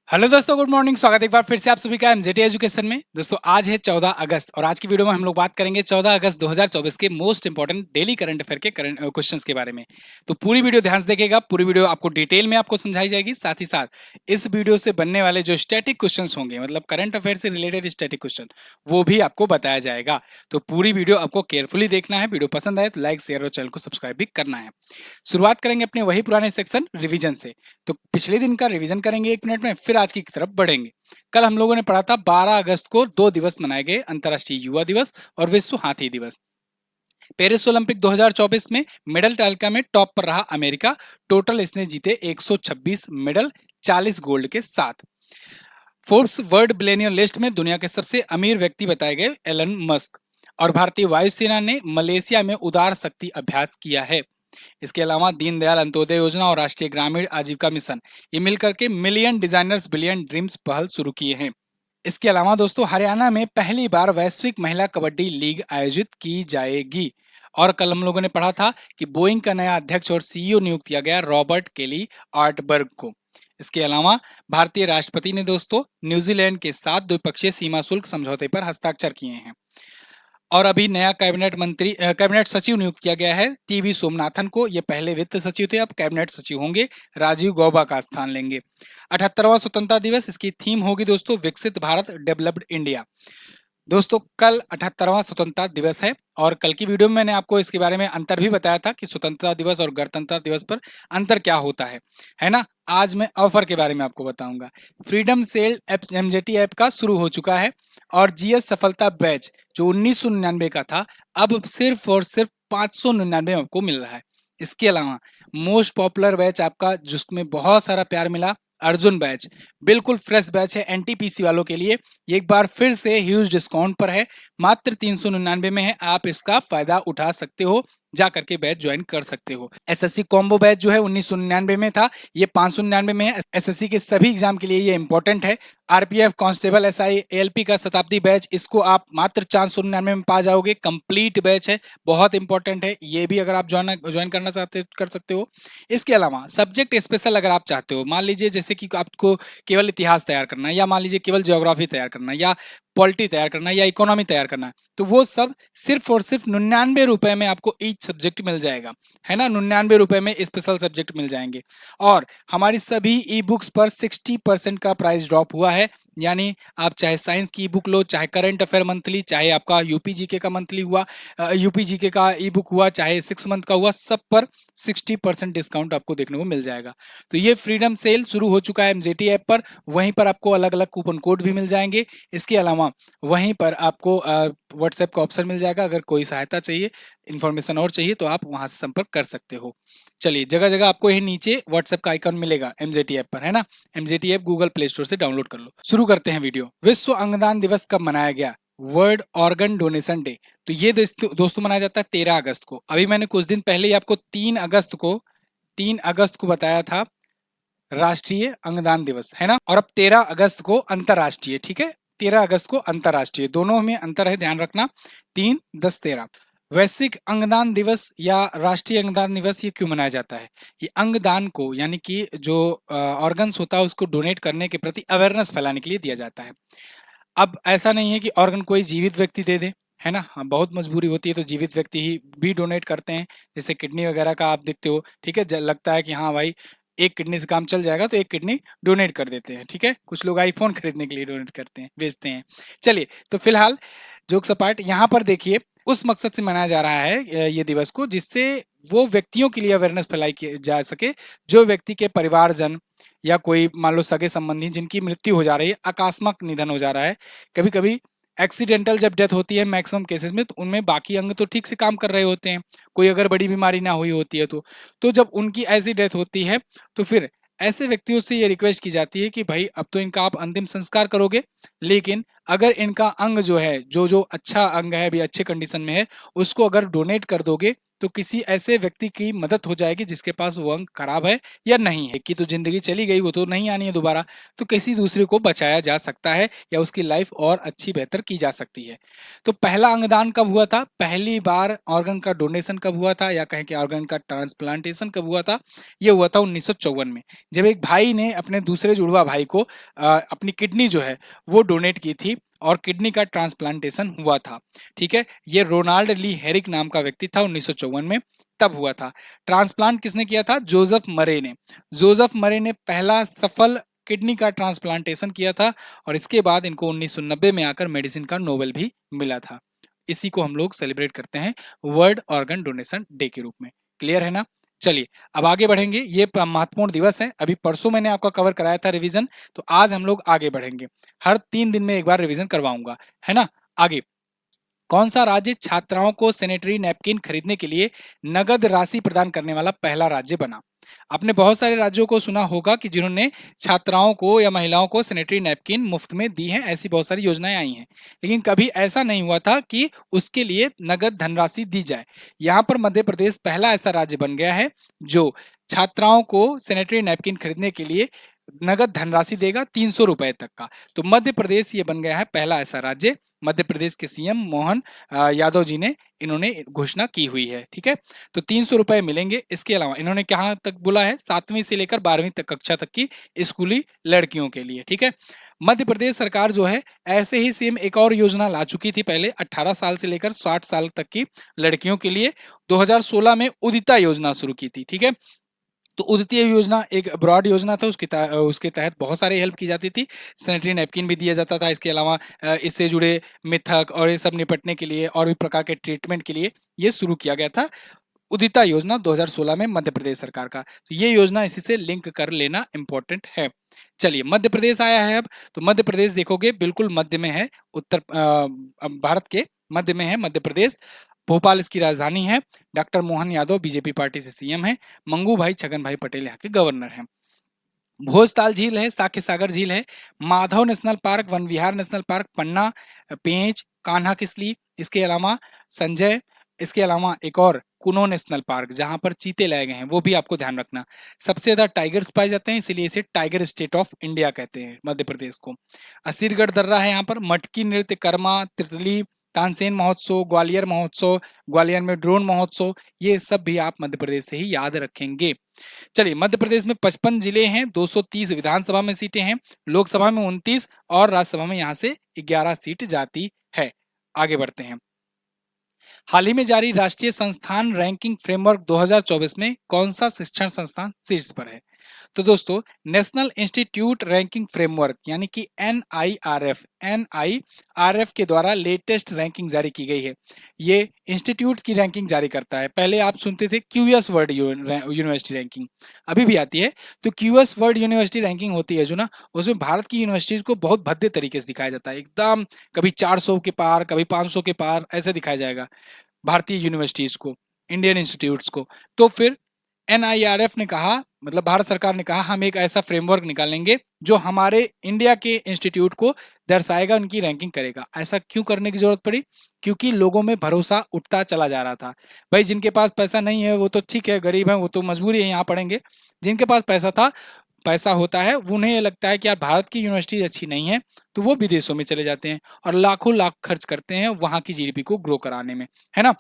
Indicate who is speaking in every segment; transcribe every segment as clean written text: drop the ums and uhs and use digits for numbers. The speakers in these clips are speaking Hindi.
Speaker 1: हेलो दोस्तों, गुड मॉर्निंग। स्वागत है एक बार फिर से आप सभी का एमजेटी एजुकेशन में। दोस्तों आज है 14 अगस्त और आज की वीडियो में हम लोग बात करेंगे 14 अगस्त 2024 के most important daily current affair के करंट क्वेश्चंस के बारे में। तो पूरी वीडियो ध्यान से देखिएगा, पूरी वीडियो आपको डिटेल में आपको समझाई जाएगी। साथ ही साथ इस वीडियो से बनने वाले जो स्टैटिक क्वेश्चंस होंगे, मतलब करंट अफेयर से रिलेटेड स्टैटिक क्वेश्चन, वो भी आपको बताया जाएगा। तो पूरी वीडियो आपको केयरफुली देखना है। वीडियो पसंद आए तो लाइक, शेयर और चैनल को सब्सक्राइब भी करना है। शुरुआत करेंगे अपने वही पुराने सेक्शन रिवीजन से। तो पिछले दिन का रिवीजन करेंगे 1 मिनट में, फिर आज की तरफ बढ़ेंगे। कल हम लोगों ने पढ़ा था 12 अगस्त को 2 दिवस मनाए गए, अंतर्राष्ट्रीय युवा दिवस और विश्व हाथी दिवस। पेरिस ओलंपिक 2024 में मेडल तालिका में टॉप पर रहा अमेरिका। टोटल इसने जीते 126 मेडल, 40 गोल्ड के साथ। फोर्ब्स वर्ल्ड बिलियनियर लिस्ट में दुनिया के सबसे अमीर व्यक्ति बताए गए एलन मस्क। और भारतीय वायुसेना ने मलेशिया में उदार शक्ति अभ्यास किया है। इसके अलावा दीनदयाल अंत्योदय योजना और राष्ट्रीय ग्रामीण आजीविका मिशन, ये मिलकर के मिलियन डिजाइनर्स बिलियन ड्रीम्स पहल शुरू किए हैं। इसके अलावा दोस्तों हरियाणा में पहली बार वैश्विक महिला कबड्डी लीग आयोजित की जाएगी। और कल हम लोगों ने पढ़ा था कि बोइंग का नया अध्यक्ष और सीईओ नियुक्त किया गया रॉबर्ट केली आर्टबर्ग को। इसके अलावा भारतीय राष्ट्रपति ने दोस्तों न्यूजीलैंड के साथ द्विपक्षीय सीमा शुल्क समझौते पर हस्ताक्षर किए हैं। और अभी नया कैबिनेट सचिव नियुक्त किया गया है टीवी सोमनाथन को। ये पहले वित्त सचिव थे, अब कैबिनेट सचिव होंगे, राजीव गौबा का स्थान लेंगे। 78वां स्वतंत्रता दिवस, इसकी थीम होगी दोस्तों विकसित भारत, डेवलप्ड इंडिया। दोस्तों कल 78वां स्वतंत्रता दिवस है और कल की वीडियो में मैंने आपको इसके बारे में अंतर भी बताया था कि स्वतंत्रता दिवस और गणतंत्र दिवस पर अंतर क्या होता है ना। आज मैं ऑफर के बारे में आपको बताऊंगा। फ्रीडम सेल एमजेटी ऐप का शुरू हो चुका है और जीएस सफलता बैच जो 1999 का था, अब सिर्फ और सिर्फ 599 में आपको मिल रहा है। इसके अलावा मोस्ट पॉपुलर बैच आपका जिसमें बहुत सारा प्यार मिला, अर्जुन बैच, बिल्कुल फ्रेश बैच है एनटीपीसी वालों के लिए। ये एक बार फिर से ह्यूज डिस्काउंट पर है, मात्र 399 में है। आप इसका फायदा उठा सकते हो, जा करके बैच ज्वाइन कर सकते हो। एसएससी कॉम्बो बैच जो है 1999 में था, ये 599 में है। एसएससी के सभी एग्जाम के लिए ये इंपॉर्टेंट है। आरपीएफ, कांस्टेबल, एसआई, एएलपी का शताब्दी बैच, इसको आप मात्र 499 में पा जाओगे। कंप्लीट बैच है, बहुत इंपॉर्टेंट है। ये भी अगर आप ज्वाइन करना चाहते कर सकते हो। इसके अलावा सब्जेक्ट स्पेशल अगर आप चाहते हो, मान लीजिए जैसे कि आपको केवल इतिहास तैयार करना है, या मान लीजिए केवल ज्योग्राफी तैयार करना है, या पॉलिटी तैयार करना है, या इकोनॉमी तैयार करना है, तो वो सब सिर्फ और सिर्फ 99 रुपए में आपको ईच सब्जेक्ट मिल जाएगा, है ना। 99 रुपए में स्पेशल सब्जेक्ट मिल जाएंगे। और हमारी सभी ई बुक्स पर 60% का प्राइस ड्रॉप हुआ है। यानी आप चाहे साइंस की ई बुक लो, चाहे करंट अफेयर मंथली, चाहे आपका यूपीजीके का मंथली हुआ, यूपीजीके का ई बुक हुआ, चाहे 6 मंथ का हुआ, सब पर 60% डिस्काउंट आपको देखने को मिल जाएगा। तो ये फ्रीडम सेल शुरू हो चुका है एमजेटी ऐप पर। वहीं पर आपको अलग अलग कूपन कोड भी मिल जाएंगे। इसके अलावा वहीं पर आपको व्हाट्सएप का ऑप्शन मिल जाएगा। अगर कोई सहायता चाहिए, इन्फॉर्मेशन और चाहिए, तो आप वहां से संपर्क कर सकते हो। चलिए, जगह जगह आपको यही नीचे व्हाट्सएप का आइकन मिलेगा एमजेटी ऐप पर, है ना। MJT app Google play store से डाउनलोड कर लो। शुरू करते हैं वीडियो। विश्व अंगदान दिवस कब मनाया गया? World organ donation day. तो ये दोस्तों मनाया जाता है 13 अगस्त को। अभी मैंने कुछ दिन पहले ही आपको 3 अगस्त को बताया था राष्ट्रीय अंगदान दिवस, है ना। और अब 13 अगस्त को अंतरराष्ट्रीय, ठीक है। 13 अगस्त को अंतरराष्ट्रीय, दोनों में अंतर है, ध्यान रखना। 3, 10, 13। वैश्विक अंगदान दिवस या राष्ट्रीय अंगदान दिवस ये क्यों मनाया जाता है? ये अंगदान को, यानी कि जो ऑर्गन्स होता है उसको डोनेट करने के प्रति अवेयरनेस फैलाने के लिए दिया जाता है। अब ऐसा नहीं है कि ऑर्गन कोई जीवित व्यक्ति दे दे, है ना। हाँ, बहुत मजबूरी होती है तो जीवित व्यक्ति ही भी डोनेट करते हैं। जैसे किडनी वगैरह का आप देखते हो, ठीक है, लगता है कि हाँ भाई एक किडनी से काम चल जाएगा तो एक किडनी डोनेट कर देते हैं, ठीक है। कुछ लोग आईफोन खरीदने के लिए डोनेट करते हैं, बेचते हैं। चलिए, तो फिलहाल जोक्स अपार्ट, यहाँ पर देखिए उस मकसद से मनाया जा रहा है ये दिवस को, जिससे वो व्यक्तियों के लिए अवेयरनेस फैलाई जा सके जो व्यक्ति के परिवारजन या कोई मान लो सगे संबंधी जिनकी मृत्यु हो जा रही है, आकस्मिक निधन हो जा रहा है। कभी कभी एक्सीडेंटल जब डेथ होती है मैक्सिमम केसेस में, तो उनमें बाकी अंग तो ठीक से काम कर रहे होते हैं, कोई अगर बड़ी बीमारी ना हुई होती है तो जब उनकी ऐसी डेथ होती है तो फिर ऐसे व्यक्तियों से ये रिक्वेस्ट की जाती है कि भाई अब तो इनका आप अंतिम संस्कार करोगे, लेकिन अगर इनका अंग जो है, जो अच्छा अंग है, अभी अच्छे कंडीशन में है, उसको अगर डोनेट कर दोगे तो किसी ऐसे व्यक्ति की मदद हो जाएगी जिसके पास वो अंग खराब है या नहीं है, कि तो जिंदगी चली गई, वो तो नहीं आनी है दोबारा, तो किसी दूसरे को बचाया जा सकता है या उसकी लाइफ और अच्छी बेहतर की जा सकती है। तो पहला अंगदान कब हुआ था, पहली बार ऑर्गन का डोनेशन कब हुआ था, या कहें कि ऑर्गन का ट्रांसप्लांटेशन कब हुआ था, ये हुआ था 1954 में, जब एक भाई ने अपने दूसरे जुड़वा भाई को अपनी किडनी जो है वो डोनेट की थी और किडनी का ट्रांसप्लांटेशन हुआ था। ठीक है, ये रोनाल्ड ली हेरिक नाम का व्यक्ति था, 1954 में तब हुआ था। ट्रांसप्लांट किसने किया था, जोसेफ मरे ने। जोसेफ मरे ने पहला सफल किडनी का ट्रांसप्लांटेशन किया था और इसके बाद इनको 1990 में आकर मेडिसिन का नोबेल भी मिला था। इसी को हम लोग सेलिब्रेट करते हैं वर्ल्ड ऑर्गन डोनेशन डे के रूप में। क्लियर है ना? चलिए अब आगे बढ़ेंगे, ये महत्वपूर्ण दिवस है, अभी परसों मैंने आपका कवर कराया था रिवीजन, तो आज हम लोग आगे बढ़ेंगे, हर 3 दिन में एक बार रिवीजन करवाऊंगा, है ना। आगे, कौन सा राज्य छात्राओं को सैनिटरी नैपकिन खरीदने के लिए नगद राशि प्रदान करने वाला पहला राज्य बना? आपने बहुत सारे राज्यों को सुना होगा कि जिन्होंने छात्राओं को या महिलाओं को सैनिटरी नैपकिन मुफ्त में दी हैं, ऐसी बहुत सारी योजनाएं आई हैं, लेकिन कभी ऐसा नहीं हुआ था कि उसके लिए नगद धनराशि दी जाए। यहाँ पर मध्य प्रदेश पहला ऐसा राज्य बन गया है जो छात्राओं को सैनिटरी नैपकिन खरीदने के लिए नगद धनराशि देगा, 300 रुपए तक का। तो मध्य प्रदेश ये बन गया है पहला ऐसा राज्य। मध्य प्रदेश के सीएम मोहन यादव जी ने इन्होंने घोषणा की हुई है। ठीक है, तो 300 रुपए मिलेंगे। इसके अलावा इन्होंने कहाँ तक बोला है, 7वीं से लेकर 12वीं तक कक्षा तक की स्कूली लड़कियों के लिए। ठीक है, मध्य प्रदेश सरकार जो है ऐसे ही सेम एक और योजना ला चुकी थी पहले, 18 साल से लेकर 60 साल तक की लड़कियों के लिए 2016 में उदिता योजना शुरू की थी। ठीक है, तो उदितीय योजना एक ब्रॉड योजना था, उसके तहत बहुत सारी हेल्प की जाती थी, सैनिटरी नैपकिन भी दिया जाता था। इसके अलावा इससे जुड़े मिथक और ये सब निपटने के लिए और भी प्रकार के ट्रीटमेंट के लिए ये शुरू किया गया था, उदिता योजना 2016 में मध्य प्रदेश सरकार का। तो ये योजना इसी से लिंक कर लेना इंपॉर्टेंट है। चलिए मध्य प्रदेश आया है अब, तो मध्य प्रदेश देखोगे बिल्कुल मध्य में है, भारत के मध्य में है मध्य प्रदेश। भोपाल इसकी राजधानी है। Doctor Mohan Yadav BJP party से सीएम है। मंगू भाई छगन भाई पटेल यहाँ के गवर्नर हैं। भोजताल झील है, साख्य सागर झील है, माधव नेशनल पार्क, वन विहार नेशनल पार्क, पन्ना, पेंच, कान्हा किसली, इसके अलावा संजय, इसके अलावा एक और कुनो नेशनल पार्क जहां पर चीते लाए गए हैं, वो भी आपको ध्यान रखना। सबसे ज्यादा टाइगर्स पाए जाते हैं, इसीलिए इसे टाइगर स्टेट ऑफ इंडिया कहते हैं मध्य प्रदेश को। असीरगढ़ दर्रा है यहाँ पर, मटकी नृत्य, कर्मा, तितली, तानसेन महोत्सव, ग्वालियर महोत्सव, ग्वालियर में ड्रोन महोत्सव, ये सब भी आप मध्य प्रदेश से ही याद रखेंगे। चलिए मध्य प्रदेश में 55 जिले हैं, 230 विधानसभा में सीटें हैं, लोकसभा में 29 और राज्यसभा में यहाँ से 11 सीट जाती है। आगे बढ़ते हैं। हाल ही में जारी राष्ट्रीय संस्थान रैंकिंग फ्रेमवर्क 2024 में कौन सा शिक्षण संस्थान शीर्ष पर है? तो दोस्तों नेशनल इंस्टीट्यूट रैंकिंग फ्रेमवर्क यानी कि एनआईआरएफ के द्वारा लेटेस्ट रैंकिंग जारी की गई है। ये इंस्टीट्यूट की रैंकिंग जारी करता है। पहले आप सुनते थे क्यूएस वर्ल्ड यूनिवर्सिटी रैंकिंग, अभी भी आती है। तो क्यूएस वर्ल्ड यूनिवर्सिटी रैंकिंग होती है जो ना, उसमें भारत की यूनिवर्सिटीज को बहुत भद्दे तरीके से दिखाया जाता है, एकदम कभी 400 के पार, कभी 500 के पार, ऐसे दिखाया जाएगा भारतीय यूनिवर्सिटीज को, इंडियन इंस्टीट्यूट्स को। तो फिर एनआईआरएफ ने कहा, मतलब भारत सरकार ने कहा, हम एक ऐसा फ्रेमवर्क निकालेंगे जो हमारे इंडिया के इंस्टीट्यूट को दर्शाएगा, उनकी रैंकिंग करेगा। ऐसा क्यों करने की जरूरत पड़ी? क्योंकि लोगों में भरोसा उठता चला जा रहा था। भाई जिनके पास पैसा नहीं है वो तो ठीक है, गरीब है, वो तो मजबूरी है यहाँ पढ़ेंगे। जिनके पास पैसा होता है, उन्हें ये लगता है कि यार भारत की यूनिवर्सिटी अच्छी नहीं है, तो वो विदेशों में चले जाते हैं और लाखों लाख खर्च करते हैं वहां की जीडीपी को ग्रो कराने में, है ना।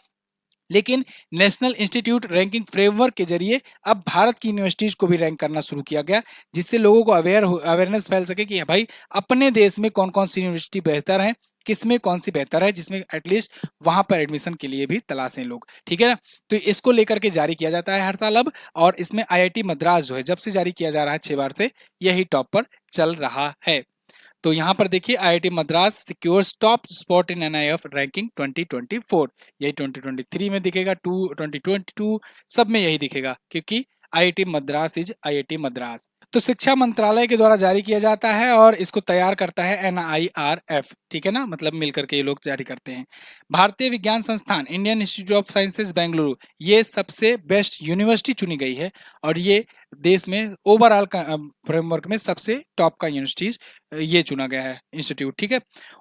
Speaker 1: लेकिन नेशनल इंस्टीट्यूट रैंकिंग फ्रेमवर्क के जरिए अब भारत की यूनिवर्सिटीज को भी रैंक करना शुरू किया गया, जिससे लोगों को अवेयरनेस फैल सके कि भाई अपने देश में कौन कौन सी यूनिवर्सिटी बेहतर है, किसमें कौन सी बेहतर है, जिसमें एटलीस्ट वहां पर एडमिशन के लिए भी तलाशें लोग। ठीक है ना, तो इसको लेकर के जारी किया जाता है हर साल अब। और इसमें आईआईटी मद्रास जो है जब से जारी किया जा रहा है 6 बार से, यही टॉप पर चल रहा है। तो यहाँ पर देखिए IIT Madras secures top spot in NIF ranking 2024। यही 2023 में दिखेगा, 2022 सब में यही दिखेगा, क्योंकि IIT Madras is IIT Madras. तो शिक्षा मंत्रालय के द्वारा जारी किया जाता है और इसको तैयार करता है एनआईआरएफ। ठीक है ना, मतलब मिलकर के ये लोग जारी करते हैं। भारतीय विज्ञान संस्थान Indian institute of sciences Bengaluru, ये सबसे बेस्ट यूनिवर्सिटी चुनी गई है और ये देश में ओवरऑल फ्रेमवर्क में सबसे टॉप का यूनिवर्सिटीज ये चुना गया है इंस्टीट्यूट। ठीक है,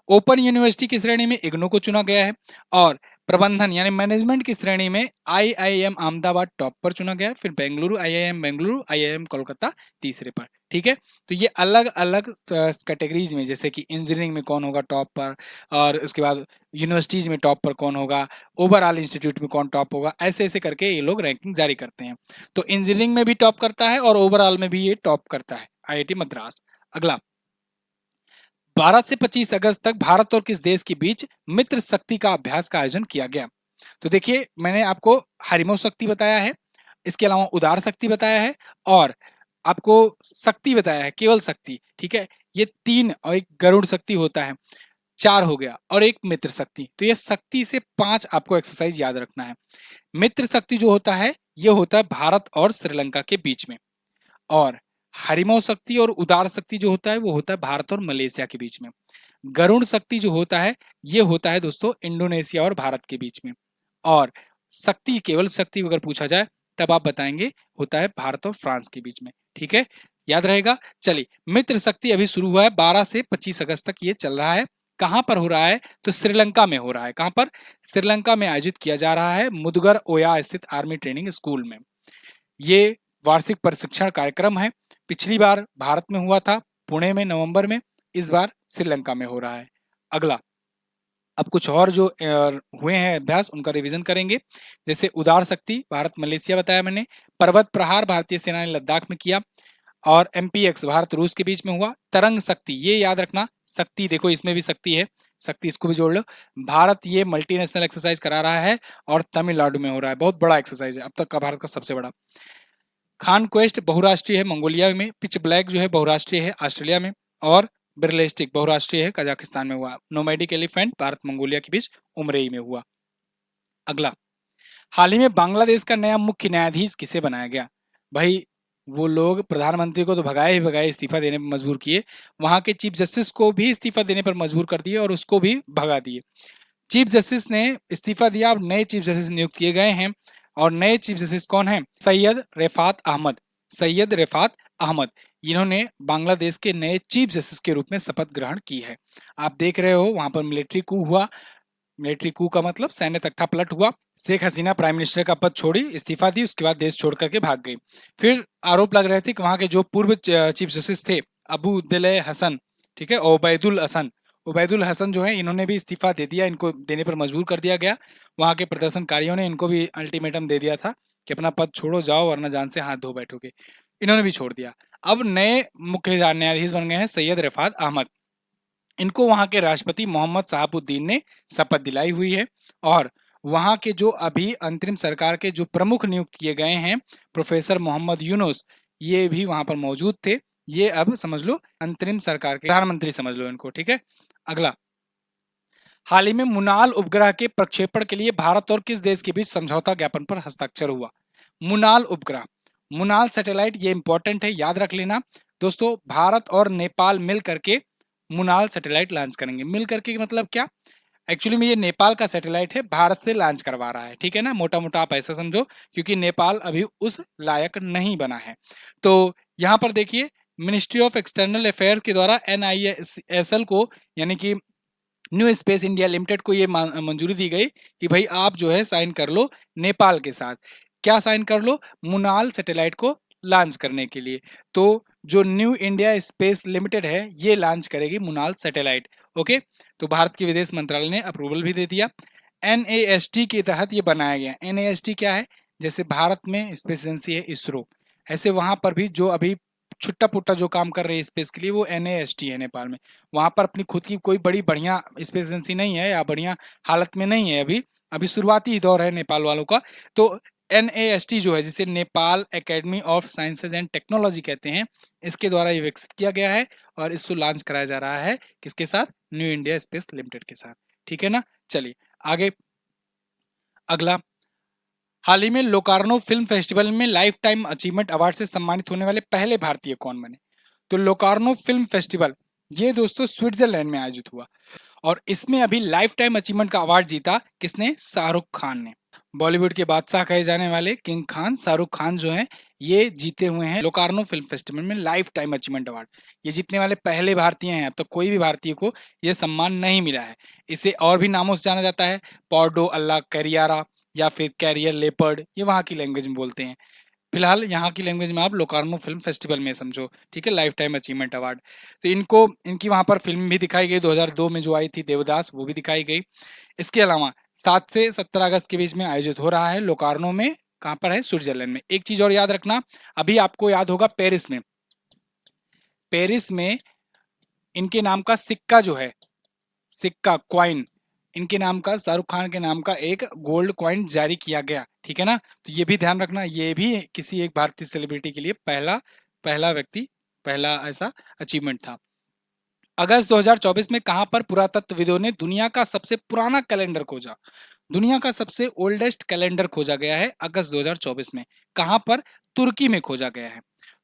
Speaker 1: ओपन यूनिवर्सिटी की श्रेणी में इग्नू को चुना गया है और प्रबंधन यानी मैनेजमेंट की श्रेणी में आईआईएम अहमदाबाद टॉप पर चुना गया, फिर बेंगलुरु, आईआईएम बेंगलुरु, आईआईएम कोलकाता तीसरे पर। ठीक है, तो ये अलग अलग कैटेगरीज में, जैसे कि इंजीनियरिंग में कौन होगा टॉप पर, और उसके बाद यूनिवर्सिटीज में टॉप पर कौन होगा, ओवरऑल इंस्टीट्यूट में कौन टॉप होगा, ऐसे ऐसे करके ये लोग रैंकिंग जारी करते हैं। तो इंजीनियरिंग में भी टॉप करता है और ओवरऑल में भी ये टॉप करता है आईआईटी मद्रास। अगला, 12 से 25 अगस्त तक भारत और किस देश के बीच मित्र शक्ति का अभ्यास का आयोजन किया गया? तो देखिए, मैंने आपको हरिमो शक्ति बताया है, इसके अलावा उदार शक्ति बताया है, और आपको शक्ति बताया है, केवल शक्ति। ठीक है, ये 3 और एक गरुड़ शक्ति होता है, 4 हो गया, और एक मित्र शक्ति। तो ये शक्ति से 5 आपको एक्सरसाइज याद रखना है। मित्र शक्ति जो होता है ये होता है भारत और श्रीलंका के बीच में, और हरिमो शक्ति और उदार शक्ति जो होता है वो होता है भारत और मलेशिया के बीच में। गरुड़ शक्ति जो होता है ये होता है दोस्तों इंडोनेशिया और भारत के बीच में, और शक्ति, केवल शक्ति अगर पूछा जाए तब आप बताएंगे होता है भारत और फ्रांस के बीच में। ठीक है, याद रहेगा। चलिए, मित्र शक्ति अभी शुरू हुआ है, 12 से 25 अगस्त तक ये चल रहा है। कहां पर हो रहा है? तो श्रीलंका में हो रहा है। कहां पर? श्रीलंका में आयोजित किया जा रहा है, मुदगर ओया स्थित आर्मी ट्रेनिंग स्कूल में। ये वार्षिक प्रशिक्षण कार्यक्रम है। पिछली बार भारत में हुआ था, पुणे में, नवंबर में। इस बार श्रीलंका में हो रहा है। अगला, अब कुछ और जो हुए हैं अभ्यास उनका रिवीजन करेंगे। जैसे उदार शक्ति भारत मलेशिया बताया मैंने, पर्वत प्रहार भारतीय सेना ने लद्दाख में किया, और एमपीएक्स भारत रूस के बीच में हुआ। तरंग शक्ति, ये याद रखना, शक्ति देखो इसमें भी शक्ति है, शक्ति इसको भी जोड़ लो। भारत ये मल्टीनेशनल एक्सरसाइज करा रहा है और तमिलनाडु में हो रहा है, बहुत बड़ा एक्सरसाइज है, अब तक का भारत का सबसे बड़ा। खान क्वेस्ट बहुराष्ट्रीय है मंगोलिया में, पिच ब्लैक जो है बहुराष्ट्रीय है ऑस्ट्रेलिया में, और बिरलेस्टिक बहुराष्ट्रीय है कजाकिस्तान में हुआ। नोमैडिक एलिफेंट भारत मंगोलिया के बीच उमरेई में हुआ। अगला, हाल ही में बांग्लादेश का नया मुख्य न्यायाधीश किसे बनाया गया? भाई, वो लोग प्रधानमंत्री को तो भगाए ही भगाए, इस्तीफा देने पर मजबूर किए, वहां के चीफ जस्टिस को भी इस्तीफा देने पर मजबूर कर दिए और उसको भी भगा दिए। चीफ जस्टिस ने इस्तीफा दिया, अब नए चीफ जस्टिस नियुक्त किए गए हैं, और नए चीफ जस्टिस कौन है? सैयद रिफात अहमद। सैयद रिफात अहमद, इन्होंने बांग्लादेश के नए चीफ जस्टिस के रूप में शपथ ग्रहण की है। आप देख रहे हो वहां पर मिलिट्री कू हुआ, मिलिट्री कू का मतलब सैन्य तख्ता पलट हुआ। शेख हसीना प्राइम मिनिस्टर का पद छोड़ी, इस्तीफा दी, उसके बाद देश छोड़ करके भाग गई। फिर आरोप लग रहे थे कि वहां के जो पूर्व चीफ जस्टिस थे, अबू दिले हसन, ठीक है, ओबैदुल हसन, उबैदुल हसन जो है इन्होंने भी इस्तीफा दे दिया, इनको देने पर मजबूर कर दिया गया। वहां के प्रदर्शनकारियों ने इनको भी अल्टीमेटम दे दिया था कि अपना पद छोड़ो, जाओ, वरना जान से हाथ धो बैठोगे। इन्होंने भी छोड़ दिया। अब नए मुख्य न्यायाधीश बन गए हैं सैयद रिफात अहमद। इनको वहां के राष्ट्रपति मोहम्मद शहाबुद्दीन ने शपथ दिलाई हुई है, और वहां के जो अभी अंतरिम सरकार के जो प्रमुख नियुक्त किए गए हैं, प्रोफेसर मोहम्मद यूनुस, ये भी वहां पर मौजूद थे। ये अब समझ लो अंतरिम सरकार के प्रधानमंत्री समझ लो इनको। ठीक है, अगला, हाल ही में मुनाल उपग्रह के प्रक्षेपण के लिए भारत और किस देश के बीच समझौता ज्ञापन पर हस्ताक्षर हुआ? मुनाल उपग्रह, मुनाल सैटेलाइट, ये इंपॉर्टेंट है, याद रख लेना दोस्तों। भारत और नेपाल मिल करके मुनाल सैटेलाइट लॉन्च करेंगे। मिल करके मतलब क्या? एक्चुअली में ये नेपाल का सैटेलाइट है, भारत से लॉन्च करवा रहा है। ठीक है ना, मोटा मोटा आप ऐसा समझो, क्योंकि नेपाल अभी उस लायक नहीं बना है। तो यहाँ पर देखिए, मिनिस्ट्री ऑफ एक्सटर्नल अफेयर्स के द्वारा NISL को, यानी कि न्यू स्पेस इंडिया लिमिटेड को ये मंजूरी दी गई कि भाई आप जो है साइन कर लो नेपाल के साथ। क्या साइन कर लो? मुनाल सैटेलाइट को लॉन्च करने के लिए। तो जो न्यू इंडिया स्पेस लिमिटेड है ये लॉन्च करेगी मुनाल सैटेलाइट। ओके, तो भारत के विदेश मंत्रालय ने अप्रूवल भी दे दिया। NAST के तहत ये बनाया गया। NAST क्या है? जैसे भारत में स्पेस एजेंसी है इसरो, ऐसे वहां पर भी जो अभी छुट्टा पुट्टा जो काम कर रही है स्पेस के लिए वो NAST है नेपाल में। वहां पर अपनी खुद की कोई बड़ी बढ़िया स्पेस एजेंसी नहीं है, या बढ़िया हालत में नहीं है, अभी अभी शुरुआती दौर है नेपाल वालों का। तो NAST जो है, जिसे Nepal academy of sciences and technology कहते हैं, इसके द्वारा ये विकसित किया गया है, और इसको लॉन्च कराया जा रहा है किसके साथ? न्यू इंडिया स्पेस लिमिटेड के साथ। ठीक है ना, चलिए आगे। अगला, हाल ही में लोकार्नो फिल्म फेस्टिवल में लाइफ टाइम अचीवमेंट अवार्ड से सम्मानित होने वाले पहले भारतीय कौन बने? तो लोकार्नो फिल्म फेस्टिवल ये दोस्तों स्विट्जरलैंड में आयोजित हुआ, और इसमें अभी लाइफ टाइम अचीवमेंट का अवार्ड जीता किसने? शाहरुख खान ने। बॉलीवुड के बादशाह कहे जाने वाले किंग खान शाहरुख खान जो हैं ये जीते हुए हैं लोकार्नो फिल्म फेस्टिवल में लाइफ टाइम अचीवमेंट अवार्ड। ये जीतने वाले पहले भारतीय हैं। अब तक कोई भी भारतीय को ये सम्मान नहीं मिला है। इसे और भी नामों से जाना जाता है, पॉर्डो अल्ला कैरियारा या फिर कैरियर लेपर्ड, ये वहाँ की लैंग्वेज में बोलते हैं। फिलहाल यहाँ की लैंग्वेज में आप लोकार्नो फिल्म फेस्टिवल में समझो, ठीक है, लाइफ टाइम अचीवमेंट अवार्ड। तो इनको इनकी वहाँ पर फिल्म भी दिखाई गई 2002 में जो आई थी देवदास, वो भी दिखाई गई। इसके अलावा 7 से 17 अगस्त के बीच में आयोजित हो रहा है लोकार्नो में। कहाँ पर है? स्विट्जरलैंड में। एक चीज और याद रखना, अभी आपको याद होगा पेरिस में, पेरिस में इनके नाम का सिक्का जो है, सिक्का क्वाइन, इनके नाम का शाहरुख खान के नाम का एक गोल्ड कॉइन जारी किया गया, ठीक है ना। तो ये भी ध्यान रखना, ये भी किसी एक भारतीय सेलिब्रिटी के लिए पहला पहला व्यक्ति, पहला ऐसा अचीवमेंट था। अगस्त 2024 में कहां पर पुरातत्वविदों ने दुनिया का सबसे पुराना कैलेंडर खोजा? दुनिया का सबसे ओल्डेस्ट कैलेंडर खोजा गया है अगस्त 2024 में। कहां पर? तुर्की में खोजा गया है।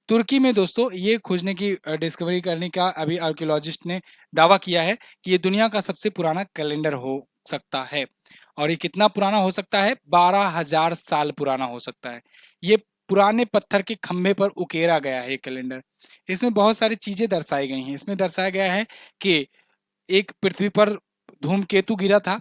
Speaker 1: तुर्की में दोस्तों ये खोजने की डिस्कवरी करने का अभी आर्कियोलॉजिस्ट ने दावा किया है कि ये दुनिया का सबसे पुराना कैलेंडर हो सकता है। और ये कितना पुराना हो सकता है? 12,000 साल पुराना हो सकता है। ये पुराने पत्थर के खंभे पर उकेरा गया है ये कैलेंडर। इसमें बहुत सारी चीजें दर्शाई गई हैं। इसमें दर्शाया गया है कि एक पृथ्वी पर धूमकेतु गिरा था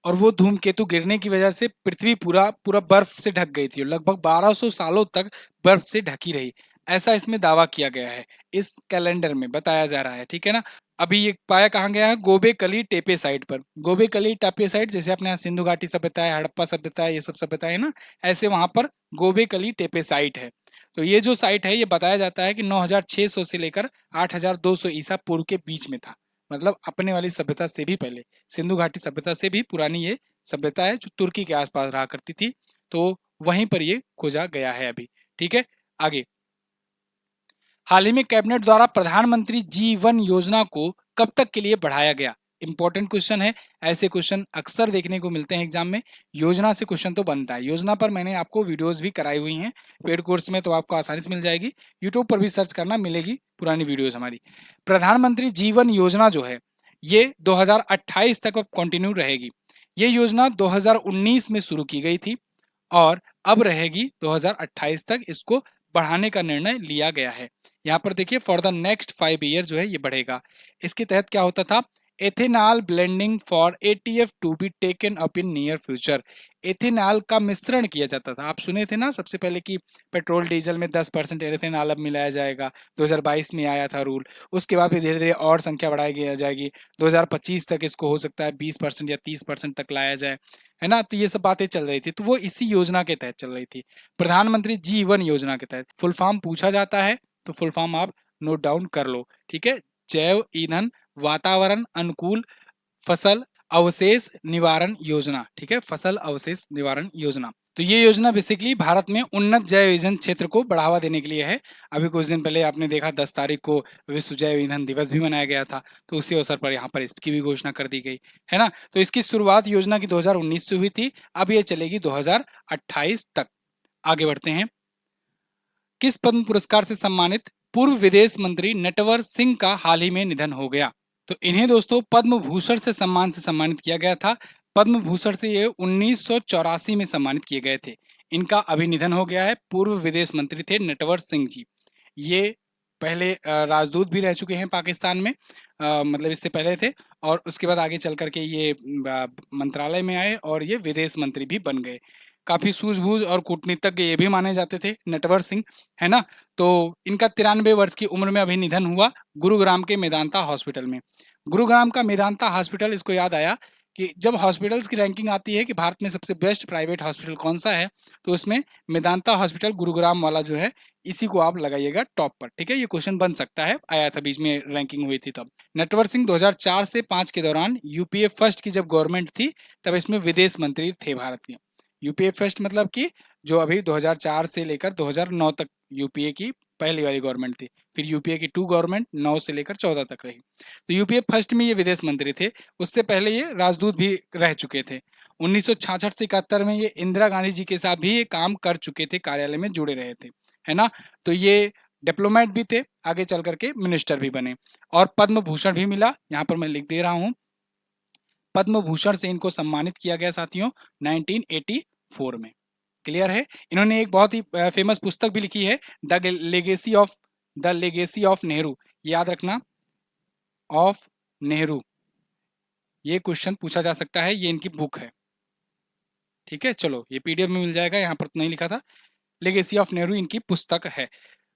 Speaker 1: और वो धूमकेतु गिरने की वजह से पृथ्वी पूरा पूरा बर्फ से ढक गई थी और लगभग 1200 सालों तक बर्फ से ढकी रही, ऐसा इसमें दावा किया गया है, इस कैलेंडर में बताया जा रहा है, ठीक है ना। अभी ये पाया कहाँ गया है? गोबे कली टेपे साइट पर। गोबे कली टेपे साइट, जैसे अपने यहाँ सिंधु घाटी सभ्यता है, हड़प्पा सभ्यता है, ये सब सभ्यता है ना, ऐसे वहां पर गोबे कली टेपे साइट है। तो ये जो साइट है ये बताया जाता है कि 9600 से लेकर 8200 ईसा पूर्व के बीच में था। मतलब अपने वाली सभ्यता से भी पहले, सिंधु घाटी सभ्यता से भी पुरानी ये सभ्यता है जो तुर्की के आसपास रहा करती थी। तो वहीं पर ये खोजा गया है अभी, ठीक है। आगे, हाल ही में कैबिनेट द्वारा प्रधानमंत्री जीवन योजना को कब तक के लिए बढ़ाया गया? इंपॉर्टेंट क्वेश्चन है। ऐसे क्वेश्चन अक्सर देखने को मिलते हैं एग्जाम में। योजना से क्वेश्चन तो बनता है। योजना पर मैंने आपको वीडियोस भी कराई हुई हैं पेड कोर्स में, तो आपको आसानी से मिल जाएगी। यूट्यूब पर भी सर्च करना, मिलेगी पुरानी वीडियोस हमारी। प्रधानमंत्री जीवन योजना जो है ये 2028 तक अब कंटिन्यू रहेगी। ये योजना 2019 में शुरू की गई थी और अब रहेगी 2028 तक, इसको बढ़ाने का निर्णय लिया गया है। यहाँ पर देखिए, फॉर द नेक्स्ट 5 ईयर जो है ये बढ़ेगा। इसके तहत क्या होता था? Ethanol blending for ATF to be taken up in near future. Ethanol का मिश्रण किया जाता था। आप सुने थे ना सबसे पहले कि पेट्रोल डीजल में 10% एथेनॉल अब मिलाया जाएगा। 2022 में आया था रूल। उसके बाद फिर धीरे धीरे और संख्या बढ़ाई जाएगी। 2025 तक इसको हो सकता है 20% या 30% तक लाया जाए, है ना। तो ये सब बातें चल रही थी, तो वो इसी योजना के तहत चल रही थी, प्रधानमंत्री जीवन योजना के तहत। फुल फॉर्म पूछा जाता है तो फुल फॉर्म आप नोट डाउन कर लो, ठीक है। जैव ईंधन वातावरण अनुकूल फसल अवशेष निवारण योजना, ठीक है, फसल अवशेष निवारण योजना। तो ये योजना बेसिकली भारत में उन्नत जैव ईंधन क्षेत्र को बढ़ावा देने के लिए है। अभी कुछ दिन पहले आपने देखा 10 तारीख को विश्व जैव ईंधन दिवस भी मनाया गया था, तो उसी अवसर पर यहाँ पर इसकी भी घोषणा कर दी गई, है ना। तो इसकी शुरुआत योजना की 2019 से हुई थी, अब ये चलेगी 2028 तक। आगे बढ़ते हैं। किस पद्म पुरस्कार से सम्मानित पूर्व विदेश मंत्री नटवर सिंह का हाल ही में निधन हो गया? तो इन्हें दोस्तों पद्म भूषण से सम्मान से सम्मानित किया गया था। पद्म भूषण से ये 1984 में सम्मानित किए गए थे। इनका अभी निधन हो गया है। पूर्व विदेश मंत्री थे नटवर सिंह जी। ये पहले राजदूत भी रह चुके हैं पाकिस्तान में, मतलब इससे पहले थे, और उसके बाद आगे चल करके ये मंत्रालय में आए और ये विदेश मंत्री भी बन गए। काफी सूझबूझ और कूटनीतिज्ञ ये भी माने जाते थे नटवर सिंह, है ना। तो इनका 93 वर्ष की उम्र में अभी निधन हुआ, गुरुग्राम के मेदांता हॉस्पिटल में। गुरुग्राम का मेदांता हॉस्पिटल, इसको याद आया कि जब हॉस्पिटल्स की रैंकिंग आती है कि भारत में सबसे बेस्ट प्राइवेट हॉस्पिटल कौन सा है, तो उसमें मेदांता हॉस्पिटल गुरुग्राम वाला जो है, इसी को आप लगाइएगा टॉप पर, ठीक है। ये क्वेश्चन बन सकता है, आया था बीच में रैंकिंग हुई थी तब। नटवर सिंह 2004 से 5 के दौरान यूपीए फर्स्ट की जब गवर्नमेंट थी तब इसमें विदेश मंत्री थे भारत के। यूपीए फर्स्ट मतलब कि जो अभी 2004 से लेकर 2009 तक यूपीए की पहली वाली गवर्नमेंट थी, फिर यूपीए की 2 गवर्नमेंट 9 से लेकर 14 तक रही। तो यूपीए फर्स्ट में ये विदेश मंत्री थे, उससे पहले ये राजदूत भी रह चुके थे। 1966 से 71 में ये इंदिरा गांधी जी के साथ भी ये काम कर चुके थे, कार्यालय में जुड़े रहे थे, है ना। तो ये डिप्लोमेट भी थे, आगे चल करके मिनिस्टर भी बने और पद्म भूषण भी मिला। यहाँ पर मैं लिख दे रहा हूँ, पद्म भूषण से इनको सम्मानित किया गया साथियों 1984 2004 में। क्लियर है? इन्होंने एक बहुत ही फेमस पुस्तक भी लिखी है, द लेगेसी ऑफ नेहरू। याद रखना, ऑफ नेहरू, ये क्वेश्चन पूछा जा सकता है, ये इनकी बुक है। ठीक है, चलो ये पीडीएफ में मिल जाएगा, यहाँ पर तो नहीं लिखा था। लेगेसी ऑफ नेहरू इनकी पुस्तक है।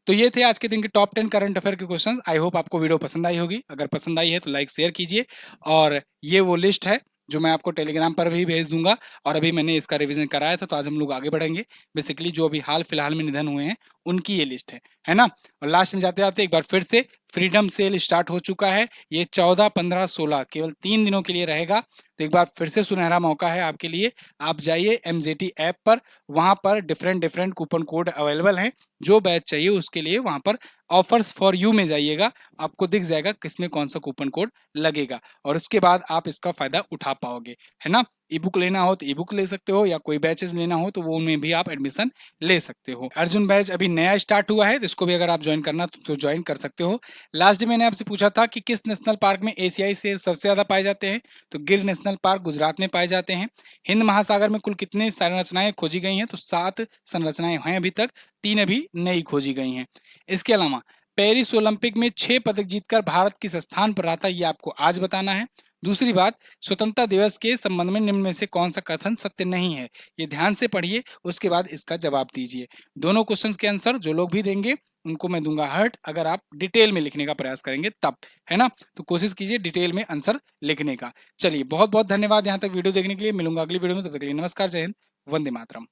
Speaker 1: तो ये थे आज के दिन के टॉप 10 करंट अफेयर के क्वेश्चंस। आई होप आपको वीडियो पसंद आई होगी। अगर पसंद आई है तो लाइक शेयर कीजिए। और ये वो लिस्ट है जो मैं आपको टेलीग्राम पर भी भेज दूंगा, और अभी मैंने इसका रिवीजन कराया था, तो आज हम लोग आगे बढ़ेंगे। बेसिकली जो अभी हाल फिलहाल में निधन हुए हैं उनकी ये लिस्ट है ना। और लास्ट में जाते जाते एक बार फिर से फ्रीडम सेल स्टार्ट हो चुका है। ये 14, 15, 16 केवल 3 दिनों के लिए रहेगा। तो एक बार फिर से सुनहरा मौका है आपके लिए। आप जाइए एमजेटी ऐप पर, वहां पर डिफरेंट कूपन कोड अवेलेबल हैं। जो बैच चाहिए उसके लिए वहां पर ऑफर्स फॉर यू में जाइएगा, आपको दिख जाएगा किसमें कौन सा कूपन कोड लगेगा, और उसके बाद आप इसका फायदा उठा पाओगे, है ना। ई बुक लेना हो तो ई बुक ले सकते हो, या कोई बैचेस लेना हो तो वो उनमें भी आप एडमिशन ले सकते हो। अर्जुन बैच अभी नया स्टार्ट हुआ है, तो इसको भी अगर आप ज्वाइन करना तो ज्वाइन कर सकते हो। लास्ट मैंने आपसे पूछा था कि किस नेशनल पार्क में एशियाई शेर सबसे ज्यादा पाए जाते हैं, तो गिर नेशनल पार्क गुजरात में पाए जाते हैं। हिंद महासागर में कुल कितने संरचनाएं खोजी गई हैं, तो 7 संरचनाएं हैं अभी तक, 3 अभी नई खोजी गई हैं। इसके अलावा पेरिस ओलंपिक में 6 पदक जीतकर भारत किस स्थान पर रहा था, ये आपको आज बताना है। दूसरी बात, स्वतंत्रता दिवस के संबंध में निम्न में से कौन सा कथन सत्य नहीं है, ये ध्यान से पढ़िए, उसके बाद इसका जवाब दीजिए। दोनों क्वेश्चंस के आंसर जो लोग भी देंगे उनको मैं दूंगा हर्ट, अगर आप डिटेल में लिखने का प्रयास करेंगे तब, है ना। तो कोशिश कीजिए डिटेल में आंसर लिखने का। चलिए बहुत बहुत धन्यवाद यहाँ तक वीडियो देखने के लिए। मिलूंगा अगली वीडियो में, तब तक के लिए नमस्कार, जय हिंद, वंदे मातरम।